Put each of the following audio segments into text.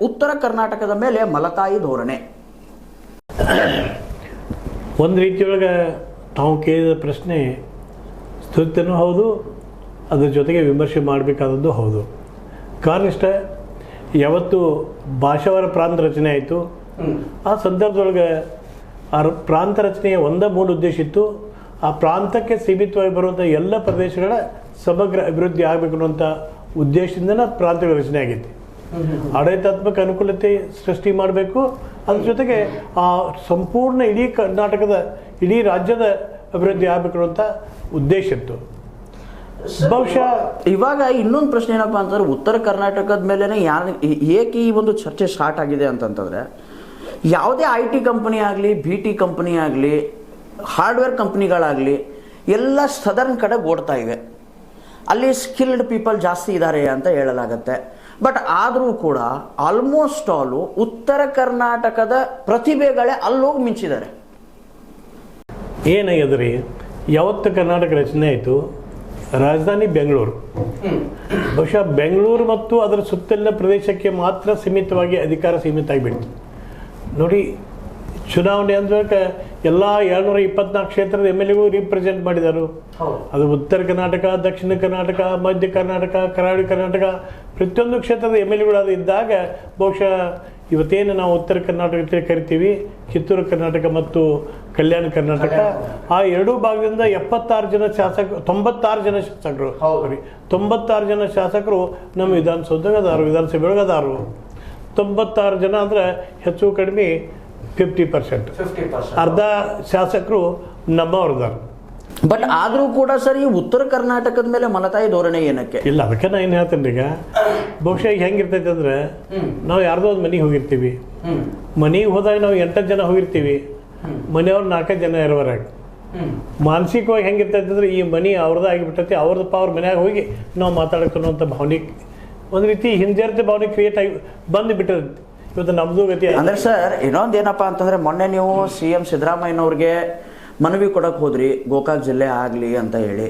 ಉತ್ತರ ಕರ್ನಾಟಕದ ಮೇಲೆ ಮಲತಾಯಿ ಧೋರಣೆ. ಒಂದು ರೀತಿಯೊಳಗೆ ತಾವು ಕೇಳಿದ ಪ್ರಶ್ನೆ ಸ್ತುತಿನೂ ಹೌದು, ಅದ್ರ ಜೊತೆಗೆ ವಿಮರ್ಶೆ ಮಾಡಬೇಕಾದದ್ದು ಹೌದು. ಕಾರಣ ಇಷ್ಟ, ಯಾವತ್ತು ಭಾಷಾವಾರ ಪ್ರಾಂತ ರಚನೆ ಆಯಿತು, ಆ ಸಂದರ್ಭದೊಳಗೆ ಆ ಪ್ರಾಂತ ರಚನೆಯ ಮೂಲ ಉದ್ದೇಶ ಇತ್ತು, ಆ ಪ್ರಾಂತಕ್ಕೆ ಸೀಮಿತವಾಗಿ ಬರುವಂಥ ಎಲ್ಲ ಪ್ರದೇಶಗಳ ಸಮಗ್ರ ಅಭಿವೃದ್ಧಿ ಆಗಬೇಕು ಅನ್ನುವಂಥ ಉದ್ದೇಶದಿಂದನೇ ಪ್ರಾಂತಗಳ ರಚನೆ ಆಗೈತಿ. ಆಡಳಿತಾತ್ಮಕ ಅನುಕೂಲತೆ ಸೃಷ್ಟಿ ಮಾಡಬೇಕು, ಅದ್ರ ಜೊತೆಗೆ ಆ ಸಂಪೂರ್ಣ ಇಡೀ ಕರ್ನಾಟಕದ ಇಡೀ ರಾಜ್ಯದ ಅಭಿವೃದ್ಧಿ ಆಗಬೇಕು ಅನ್ನುವಂಥ ಉದ್ದೇಶ ಇತ್ತು. ಬಹುಶಃ ಇವಾಗ ಇನ್ನೊಂದು ಪ್ರಶ್ನೆ ಏನಪ್ಪ ಅಂತಂದ್ರೆ, ಉತ್ತರ ಕರ್ನಾಟಕದ ಮೇಲೇ ಏಕೆ ಈ ಒಂದು ಚರ್ಚೆ ಸ್ಟಾರ್ಟ್ ಆಗಿದೆ ಅಂತಂತಂದರೆ, ಯಾವುದೇ IT ಕಂಪನಿ ಆಗಲಿ, BT ಕಂಪನಿ ಆಗಲಿ, ಹಾರ್ಡ್ವೇರ್ ಕಂಪ್ನಿಗಳಾಗಲಿ ಎಲ್ಲ ಸದರ್ನ್ ಕಡೆ ಓಡ್ತಾ ಇವೆ. ಅಲ್ಲಿ ಸ್ಕಿಲ್ಡ್ ಪೀಪಲ್ ಜಾಸ್ತಿ ಇದ್ದಾರೆ ಅಂತ ಹೇಳಲಾಗತ್ತೆ. ಬಟ್ ಆದರೂ ಕೂಡ ಆಲ್ಮೋಸ್ಟ್ ಆಲು ಉತ್ತರ ಕರ್ನಾಟಕದ ಪ್ರತಿಭೆಗಳೇ ಅಲ್ಲೋಗಿ ಮಿಂಚಿದ್ದಾರೆ. ಏನಾಗ್ಯದ್ರಿ, ಯಾವತ್ತು ಕರ್ನಾಟಕ ರಚನೆ ಆಯಿತು, ರಾಜಧಾನಿ ಬೆಂಗಳೂರು. ಬಹುಶಃ ಬೆಂಗಳೂರು ಮತ್ತು ಅದರ ಸುತ್ತಲಿನ ಪ್ರದೇಶಕ್ಕೆ ಮಾತ್ರ ಸೀಮಿತವಾಗಿ ಅಧಿಕಾರ ಸೀಮಿತ ಆಗಿಬಿಡ್ತು. ನೋಡಿ, ಚುನಾವಣೆ ಅಂದ್ರೆ ಎಲ್ಲ 224 ಕ್ಷೇತ್ರದ MLAಗೂ ರಿಪ್ರೆಸೆಂಟ್ ಮಾಡಿದರು. ಅದು ಉತ್ತರ ಕರ್ನಾಟಕ, ದಕ್ಷಿಣ ಕರ್ನಾಟಕ, ಮಧ್ಯ ಕರ್ನಾಟಕ, ಕರಾವಳಿ ಕರ್ನಾಟಕ, ಪ್ರತಿಯೊಂದು ಕ್ಷೇತ್ರದ MLAಗಳು ಅದು ಇದ್ದಾಗ ಬಹುಶಃ ಇವತ್ತೇನು ನಾವು ಉತ್ತರ ಕರ್ನಾಟಕ ಕರಿತೀವಿ, ಕಿತ್ತೂರು ಕರ್ನಾಟಕ ಮತ್ತು ಕಲ್ಯಾಣ ಕರ್ನಾಟಕ, ಆ ಎರಡೂ ಭಾಗದಿಂದ 96 ಜನ ಶಾಸಕರು, 96 ಜನ ಶಾಸಕರು, 96 ಜನ ಶಾಸಕರು ನಮ್ಮ ವಿಧಾನಸೌಧದಾಗ ಅದಾರು, ವಿಧಾನಸಭೆಯೊಳಗೆ ಅದಾರು. 96 ಜನ ಅಂದ್ರೆ ಹೆಚ್ಚು ಕಡಿಮೆ 50%, ಅರ್ಧ ಶಾಸಕರು ನಮ್ಮವ್ರದಾರ. ಬಟ್ ಆದರೂ ಕೂಡ ಸರ್, ಈ ಉತ್ತರ ಕರ್ನಾಟಕದ ಮೇಲೆ ಮಲತಾಯಿ ಧೋರಣೆ ಏನಕ್ಕೆ? ಇಲ್ಲ, ಅದಕ್ಕೆ ನಾನು ಏನು ಹೇಳ್ತೇನೆ ಈಗ, ಬಹುಶಃ ಈಗ ಹೆಂಗಿರ್ತೈತೆ ಅಂದ್ರೆ, ನಾವು ಯಾರ್ದೋ ಒಂದು ಮನೆಗೆ ಹೋಗಿರ್ತೀವಿ, ಮನೆಗೆ ಹೋದಾಗ ನಾವು 8 ಜನ ಹೋಗಿರ್ತೀವಿ, ಮನೆಯವ್ರು 4 ಜನ ಇರೋರಾಗ. ಮಾನಸಿಕವಾಗಿ ಹೆಂಗಿರ್ತೈತೆ ಅಂದ್ರೆ, ಈ ಮನೆ ಅವ್ರದ್ದು ಆಗಿಬಿಟ್ಟೈತಿ, ಅವ್ರದಪ್ಪ ಅವ್ರ ಮನ್ಯಾಗ ಹೋಗಿ ನಾವು ಮಾತಾಡ್ಕೊಳ್ಳುವಂಥ ಭಾವನೆ, ಒಂದು ರೀತಿ ಹಿಂಜರಿತ ಭಾವನೆ ಕ್ರಿಯೇಟ್ ಆಗಿ ಬಂದು ಬಿಟ್ಟಿರುತ್ತೆ. ಇವತ್ತು ನಮ್ಮದು ಗತಿ ಅಂದ್ರೆ ಸರ್, ಇನ್ನೊಂದು ಏನಪ್ಪ ಅಂತಂದ್ರೆ, ಮೊನ್ನೆ ನೀವು CM ಸಿದ್ದರಾಮಯ್ಯನವ್ರಿಗೆ ಮನವಿ ಕೊಡಕ್ಕೆ ಹೋದ್ರಿ, ಗೋಕಾಕ್ ಜಿಲ್ಲೆ ಆಗಲಿ ಅಂತ ಹೇಳಿ.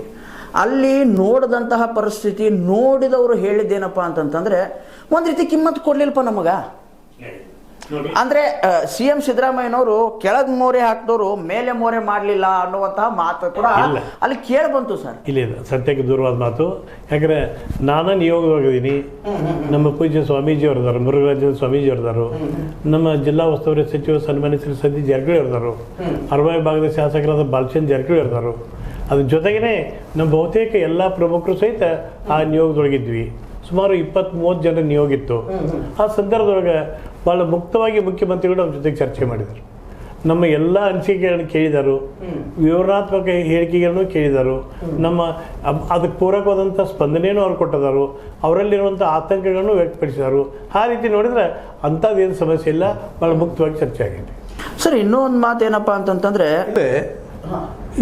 ಅಲ್ಲಿ ನೋಡಿದಂತಹ ಪರಿಸ್ಥಿತಿ ನೋಡಿದವರು ಹೇಳಿದ್ದೇನಪ್ಪ ಅಂತಂತಂದ್ರೆ, ಒಂದು ರೀತಿ ಕಿಮ್ಮತ್ತು ಕೊಡ್ಲಿಲ್ಲಪ್ಪ ನಮಗ. ಅಂದ್ರೆ CM ಸಿದ್ದರಾಮಯ್ಯನವರು ಕೆಳಗ್ ಮೋರೆ ಹಾಕಿದವರು ಮೇಲೆ ಮೋರೆ ಮಾಡಲಿಲ್ಲ ಅನ್ನುವಂತಹ ಮಾತು ಕೂಡ ಅಲ್ಲಿ ಕೇಳಿ ಬಂತು ಸರ್. ಇಲ್ಲ, ಸತ್ಯಕ್ಕೆ ದೂರವಾದ ಮಾತು. ಯಾಕಂದ್ರೆ ನಾನು ನಿಯೋಗವಾಗಿದ್ದೀನಿ, ನಮ್ಮ ಪೂಜ್ಯ ಸ್ವಾಮೀಜಿ ಅವ್ರದಾರು, ಮುರುಘರಾಜ ಸ್ವಾಮೀಜಿ ಅವ್ರದಾರು, ನಮ್ಮ ಜಿಲ್ಲಾ ಉಸ್ತುವಾರಿ ಸಚಿವ ಸನ್ಮಾನ್ಯ ಶ್ರೀ ಸತೀಶ್ ಜಾರಕಿಹೊಳಿ ಅವ್ರದಾರು, ಅರವೈ ಭಾಗದ ಶಾಸಕರಾದ ಬಾಲಚಂದ್ರ ಜಾರಕಿಹೊಳಿ ಅವ್ರದಾರು. ಅದ್ರ ಜೊತೆಗೇ ನಮ್ಮ ಬಹುತೇಕ ಎಲ್ಲ ಪ್ರಮುಖರು ಸಹಿತ ಆ ನಿಯೋಗದೊಳಗಿದ್ವಿ. ಸುಮಾರು 20-30 ಜನ ನಿಯೋಗ ಇತ್ತು. ಆ ಸಂದರ್ಭದೊಳಗೆ ಭಾಳ ಮುಕ್ತವಾಗಿ ಮುಖ್ಯಮಂತ್ರಿಗಳು ನಮ್ಮ ಜೊತೆಗೆ ಚರ್ಚೆ ಮಾಡಿದರು. ನಮ್ಮ ಎಲ್ಲ ಅನಿಸಿಕೆಗಳನ್ನು ಕೇಳಿದರು, ವಿವರಣಾತ್ಮಕ ಹೇಳಿಕೆಗಳನ್ನು ಕೇಳಿದರು, ನಮ್ಮ ಅದಕ್ಕೆ ಪೂರಕವಾದಂಥ ಸ್ಪಂದನೆಯನ್ನು ಅವ್ರು ಕೊಟ್ಟಿದ್ದಾರೆ, ಅವರಲ್ಲಿರುವಂಥ ಆತಂಕಗಳನ್ನು ವ್ಯಕ್ತಪಡಿಸಿದರು. ಆ ರೀತಿ ನೋಡಿದರೆ ಅಂಥದ್ದೇನು ಸಮಸ್ಯೆ ಇಲ್ಲ, ಭಾಳ ಮುಕ್ತವಾಗಿ ಚರ್ಚೆ ಆಗಿದೆ. ಸರ್, ಇನ್ನೊಂದು ಮಾತು ಏನಪ್ಪ ಅಂತಂತಂದರೆ,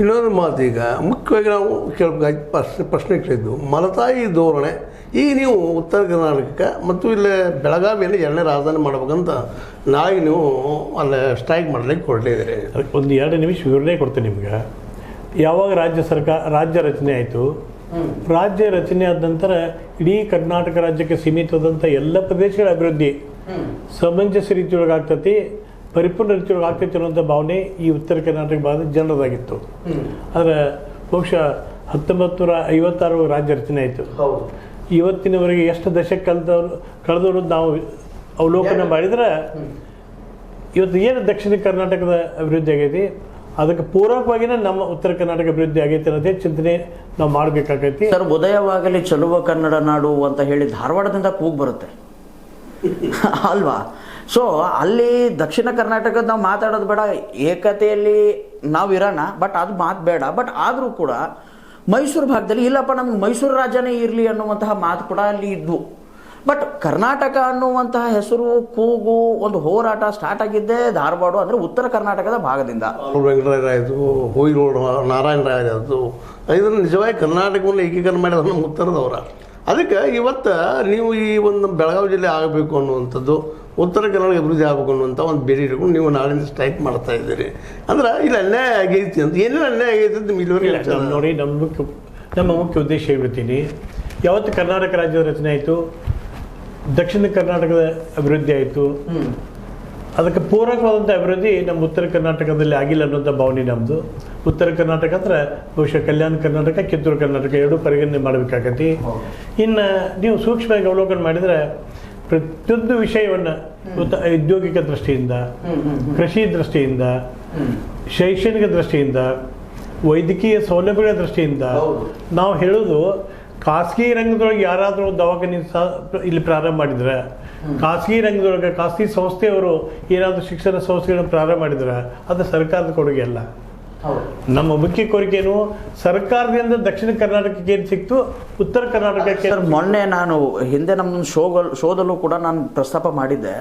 ಇನ್ನೊಂದು ಮಾತು, ಈಗ ಮುಖ್ಯವಾಗಿ ನಾವು ಕೇಳಬೇಕಾಗಿ ಪ್ರಶ್ನೆ ಕೇಳಿದ್ದು ಮಲತಾಯಿ ಧೋರಣೆ. ಈಗ ನೀವು ಉತ್ತರ ಕರ್ನಾಟಕ ಮತ್ತು ಇಲ್ಲೇ ಬೆಳಗಾವಿಯಲ್ಲಿ 2ನೇ ರಾಜಧಾನಿ ಮಾಡ್ಬೇಕಂತ ನಾಳೆ ನೀವು ಅಲ್ಲೇ ಸ್ಟ್ರೈಕ್ ಮಾಡಲಿಕ್ಕೆ ಹೊರಟಿದ್ದೀರಿ. ಅದಕ್ಕೆ ಒಂದು 2 ನಿಮಿಷ ವಿವರಣೆ ಕೊಡ್ತೇನೆ ನಿಮ್ಗೆ. ಯಾವಾಗ ರಾಜ್ಯ ರಚನೆ ಆಯಿತು, ರಾಜ್ಯ ರಚನೆ ಆದ ನಂತರ ಇಡೀ ಕರ್ನಾಟಕ ರಾಜ್ಯಕ್ಕೆ ಸೀಮಿತವಾದಂಥ ಎಲ್ಲ ಪ್ರದೇಶಗಳ ಅಭಿವೃದ್ಧಿ ಸಮಂಜಸ ರೀತಿಯೊಳಗೆ ಆಗ್ತೈತಿ, ಪರಿಪೂರ್ಣ ರೀತಿಯೊಳಗೆ ಆಗ್ತೈತಿ ಅನ್ನೋಂಥ ಭಾವನೆ ಈ ಉತ್ತರ ಕರ್ನಾಟಕ ಭಾಗದ ಜನರದಾಗಿತ್ತು. ಆದರೆ ಬಹುಶಃ 1956 ರಾಜ್ಯ ರಚನೆ ಆಯಿತು. ಇವತ್ತಿನವರೆಗೆ ಎಷ್ಟು ದಶಕ ಕಳೆದವರು ನಾವು ಅವಲೋಕನ ಮಾಡಿದ್ರೆ, ಇವತ್ತು ಏನು ದಕ್ಷಿಣ ಕರ್ನಾಟಕದ ಅಭಿವೃದ್ಧಿ ಆಗೈತಿ, ಅದಕ್ಕೆ ಪೂರಕವಾಗಿಯೇ ನಮ್ಮ ಉತ್ತರ ಕರ್ನಾಟಕ ಅಭಿವೃದ್ಧಿ ಆಗೈತೆ ಅನ್ನೋದೇ ಚಿಂತನೆ ನಾವು ಮಾಡಬೇಕಾಗೈತಿ. ಸರ್, ಉದಯವಾಗಲಿ ಚಲುವ ಕನ್ನಡ ನಾಡು ಅಂತ ಹೇಳಿ ಧಾರವಾಡದಿಂದ ಕೂಗು ಬರುತ್ತೆ ಅಲ್ವಾ? ಸೊ ಅಲ್ಲಿ ದಕ್ಷಿಣ ಕರ್ನಾಟಕದ ನಾವು ಮಾತಾಡೋದು ಬೇಡ, ಏಕತೆಯಲ್ಲಿ ನಾವು ಇರೋಣ, ಬಟ್ ಅದು ಮಾತು ಬೇಡ. ಬಟ್ ಆದರೂ ಕೂಡ ಮೈಸೂರು ಭಾಗದಲ್ಲಿ ಇಲ್ಲಪ್ಪ, ನಮ್ಗೆ ಮೈಸೂರು ರಾಜ್ಯನೇ ಇರಲಿ ಅನ್ನುವಂತಹ ಮಾತು ಕೂಡ ಅಲ್ಲಿ ಇದ್ವು. ಬಟ್ ಕರ್ನಾಟಕ ಅನ್ನುವಂತಹ ಹೆಸರು, ಕೂಗು, ಒಂದು ಹೋರಾಟ ಸ್ಟಾರ್ಟ್ ಆಗಿದ್ದೇ ಧಾರವಾಡ, ಅಂದರೆ ಉತ್ತರ ಕರ್ನಾಟಕದ ಭಾಗದಿಂದ. ವೆಂಕಟರಾಯ ಆಯಿತು, ಹೋಯಿರೋಡು ನಾರಾಯಣ ರಾಯ ಆಯಿತು, ಇದನ್ನು ನಿಜವಾಗಿ ಕರ್ನಾಟಕವನ್ನು ಏಕೀಕರಣ ಮಾಡಿದ ನಮ್ಮ ಉತ್ತರದವರ. ಅದಕ್ಕೆ ಇವತ್ತು ನೀವು ಈ ಒಂದು ಬೆಳಗಾವಿ ಜಿಲ್ಲೆ ಆಗಬೇಕು ಅನ್ನುವಂಥದ್ದು, ಉತ್ತರ ಕರ್ನಾಟಕ ಅಭಿವೃದ್ಧಿ ಆಗಬೇಕು ಅನ್ನುವಂಥ ಒಂದು ಬೇರೆ ಇಟ್ಕೊಂಡು ನೀವು ನಾಳಿಂದ ಸ್ಟ್ರೈಕ್ ಮಾಡ್ತಾ ಇದ್ದೀರಿ. ಅಂದ್ರೆ ಇಲ್ಲಿ ಅನ್ಯಾಯ ಆಗೈತಿ ಅಂತ, ಏನೇನು ಅನ್ಯಾಯ ಆಗೈತಿ ಅಂತ ಇಲ್ಲಿವರೆಗೆ ನೋಡಿ. ನಮ್ಮ ಮುಖ್ಯ ಉದ್ದೇಶ ಹೇಳ್ಬಿಡ್ತೀನಿ. ಯಾವತ್ತು ಕರ್ನಾಟಕ ರಾಜ್ಯದ ರಚನೆ ಆಯಿತು, ದಕ್ಷಿಣ ಕರ್ನಾಟಕದ ಅಭಿವೃದ್ಧಿ ಆಯಿತು. ಅದಕ್ಕೆ ಪೂರಕವಾದಂಥ ಅಭಿವೃದ್ಧಿ ನಮ್ಮ ಉತ್ತರ ಕರ್ನಾಟಕದಲ್ಲಿ ಆಗಿಲ್ಲ ಅನ್ನೋಂಥ ಭಾವನೆ ನಮ್ಮದು. ಉತ್ತರ ಕರ್ನಾಟಕ ಅಂದ್ರೆ ಬಹುಶಃ ಕಲ್ಯಾಣ ಕರ್ನಾಟಕ, ಕಿತ್ತೂರು ಕರ್ನಾಟಕ ಎರಡೂ ಪರಿಗಣನೆ ಮಾಡಬೇಕಾಗತ್ತೆ. ಇನ್ನು ನೀವು ಸೂಕ್ಷ್ಮವಾಗಿ ಅವಲೋಕನ ಮಾಡಿದರೆ ಪ್ರತಿಯೊಂದು ವಿಷಯವನ್ನು ಔದ್ಯೋಗಿಕ ದೃಷ್ಟಿಯಿಂದ, ಕೃಷಿ ದೃಷ್ಟಿಯಿಂದ, ಶೈಕ್ಷಣಿಕ ದೃಷ್ಟಿಯಿಂದ, ವೈದ್ಯಕೀಯ ಸೌಲಭ್ಯಗಳ ದೃಷ್ಟಿಯಿಂದ ನಾವು ಹೇಳೋದು, ಖಾಸಗಿ ರಂಗದೊಳಗೆ ಯಾರಾದರೂ ಒಂದು ದವಾಖಾನೆ ಇಲ್ಲಿ ಪ್ರಾರಂಭ ಮಾಡಿದ್ರೆ, ಖಾಸಗಿ ರಂಗದೊಳಗೆ ಖಾಸಗಿ ಸಂಸ್ಥೆಯವರು ಏನಾದರೂ ಶಿಕ್ಷಣ ಸಂಸ್ಥೆಗಳನ್ನು ಪ್ರಾರಂಭ ಮಾಡಿದ್ರೆ ಅದು ಸರ್ಕಾರದ ಕೊಡುಗೆ ಅಲ್ಲ. ನಮ್ಮ ಮುಖ್ಯ ಕೋರಿಕೆಯನ್ನು ಸರ್ಕಾರದಿಂದ ದಕ್ಷಿಣ ಕರ್ನಾಟಕಕ್ಕೆ ಏನು ಸಿಕ್ತು, ಉತ್ತರ ಕರ್ನಾಟಕಕ್ಕೆ. ಮೊನ್ನೆ ನಾನು ಹಿಂದೆ ನಮ್ಮದೊಂದು ಶೋದಲ್ಲೂ ಕೂಡ ನಾನು ಪ್ರಸ್ತಾಪ ಮಾಡಿದ್ದೆ.